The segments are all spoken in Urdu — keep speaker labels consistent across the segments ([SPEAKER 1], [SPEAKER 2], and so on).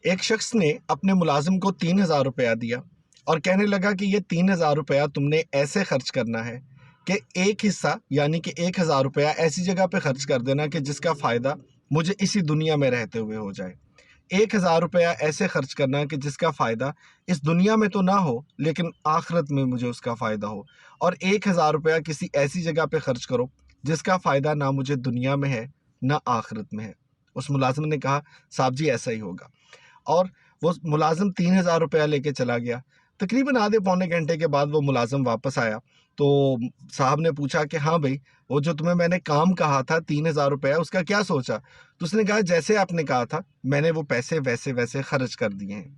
[SPEAKER 1] ایک شخص نے اپنے ملازم کو 3,000 روپیہ دیا اور کہنے لگا کہ یہ 3,000 روپیہ تم نے ایسے خرچ کرنا ہے کہ ایک حصہ یعنی کہ 1,000 روپیہ ایسی جگہ پہ خرچ کر دینا کہ جس کا فائدہ مجھے اسی دنیا میں رہتے ہوئے ہو جائے۔ 1,000 روپیہ ایسے خرچ کرنا کہ جس کا فائدہ اس دنیا میں تو نہ ہو لیکن آخرت میں مجھے اس کا فائدہ ہو، اور 1,000 روپیہ کسی ایسی جگہ پہ خرچ کرو جس کا فائدہ نہ مجھے دنیا میں ہے نہ آخرت میں ہے۔ اس ملازم نے کہا صاحب جی ایسا ہی ہوگا، اور وہ ملازم 3,000 روپیہ لے کے چلا گیا۔ تقریباً آدھے پونے گھنٹے کے بعد وہ ملازم واپس آیا تو صاحب نے پوچھا کہ ہاں بھائی، وہ جو تمہیں میں نے کام کہا تھا 3,000 روپیہ، اس کا کیا سوچا؟ تو اس نے کہا جیسے آپ نے کہا تھا میں نے وہ پیسے ویسے ویسے خرچ کر دیے ہیں۔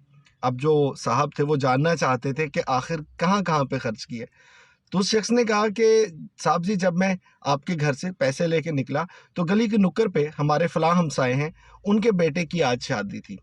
[SPEAKER 1] اب جو صاحب تھے وہ جاننا چاہتے تھے کہ آخر کہاں کہاں پہ خرچ کیے۔ تو اس شخص نے کہا کہ صاحب جی جب میں آپ کے گھر سے پیسے لے کے نکلا تو گلی کے نکر پہ ہمارے فلاں ہمسائے ہیں، ان کے بیٹے کی آج شادی تھی۔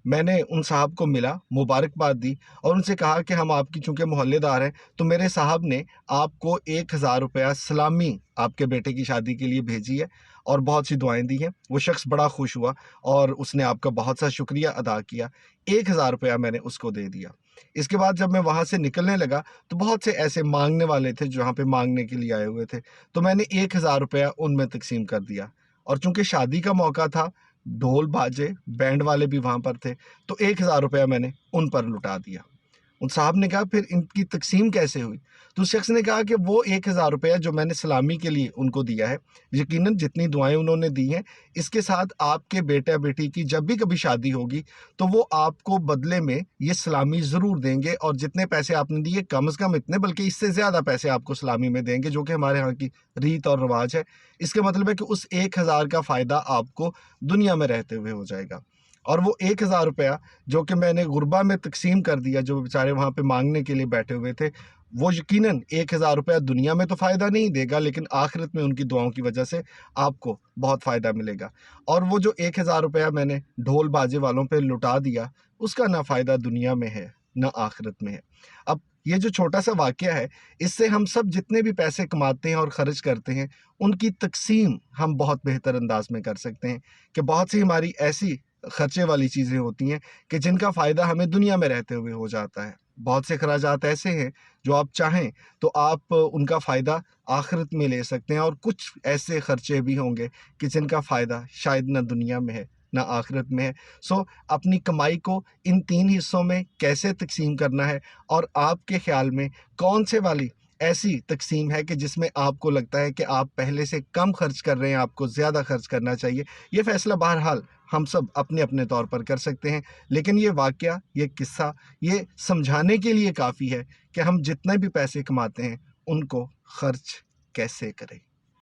[SPEAKER 1] میں نے ان صاحب کو ملا، مبارکباد دی اور ان سے کہا کہ ہم آپ کی چونکہ محلے دار ہیں تو میرے صاحب نے آپ کو 1,000 روپیہ سلامی آپ کے بیٹے کی شادی کے لیے بھیجی ہے اور بہت سی دعائیں دی ہیں۔ وہ شخص بڑا خوش ہوا اور اس نے آپ کا بہت سا شکریہ ادا کیا۔ 1,000 روپیہ میں نے اس کو دے دیا۔ اس کے بعد جب میں وہاں سے نکلنے لگا تو بہت سے ایسے مانگنے والے تھے جو یہاں پہ مانگنے کے لیے آئے ہوئے تھے، تو میں نے 1,000 روپیہ ان میں تقسیم کر دیا، اور چونکہ شادی کا موقع تھا، ڈھول باجے بینڈ والے بھی وہاں پر تھے، تو 1,000 روپیہ میں نے ان پر لٹا دیا۔ ان صاحب نے کہا پھر ان کی تقسیم کیسے ہوئی؟ تو اس شخص نے کہا کہ وہ 1,000 روپیہ جو میں نے سلامی کے لیے ان کو دیا ہے، یقیناً جتنی دعائیں انہوں نے دی ہیں، اس کے ساتھ آپ کے بیٹا بیٹی کی جب بھی کبھی شادی ہوگی تو وہ آپ کو بدلے میں یہ سلامی ضرور دیں گے، اور جتنے پیسے آپ نے دیے کم از کم اتنے بلکہ اس سے زیادہ پیسے آپ کو سلامی میں دیں گے، جو کہ ہمارے ہاں کی ریت اور رواج ہے۔ اس کا مطلب ہے کہ اس 1,000 کا فائدہ آپ کو دنیا میں رہتے ہوئے ہو جائے گا، اور وہ 1,000 روپیہ جو کہ میں نے غربا میں تقسیم کر دیا، جو بیچارے وہاں پہ مانگنے کے لیے بیٹھے ہوئے تھے، وہ یقیناً 1,000 روپیہ دنیا میں تو فائدہ نہیں دے گا لیکن آخرت میں ان کی دعاؤں کی وجہ سے آپ کو بہت فائدہ ملے گا۔ اور وہ جو 1,000 روپیہ میں نے ڈھول باجے والوں پہ لٹا دیا، اس کا نہ فائدہ دنیا میں ہے نہ آخرت میں ہے۔ اب یہ جو چھوٹا سا واقعہ ہے، اس سے ہم سب جتنے بھی پیسے کماتے ہیں اور خرچ کرتے ہیں ان کی تقسیم ہم بہت بہتر انداز میں کر سکتے ہیں، کہ بہت سی ہماری ایسی خرچے والی چیزیں ہوتی ہیں کہ جن کا فائدہ ہمیں دنیا میں رہتے ہوئے ہو جاتا ہے۔ بہت سے اخراجات ایسے ہیں جو آپ چاہیں تو آپ ان کا فائدہ آخرت میں لے سکتے ہیں، اور کچھ ایسے خرچے بھی ہوں گے کہ جن کا فائدہ شاید نہ دنیا میں ہے نہ آخرت میں ہے۔ سو اپنی کمائی کو ان 3 حصوں میں کیسے تقسیم کرنا ہے، اور آپ کے خیال میں کون سے والی ایسی تقسیم ہے کہ جس میں آپ کو لگتا ہے کہ آپ پہلے سے کم خرچ کر رہے ہیں، آپ کو زیادہ خرچ کرنا چاہیے، یہ فیصلہ بہرحال ہم سب اپنے اپنے طور پر کر سکتے ہیں، لیکن یہ واقعہ، یہ قصہ، یہ سمجھانے کے لیے کافی ہے کہ ہم جتنے بھی پیسے کماتے ہیں ان کو خرچ کیسے کریں۔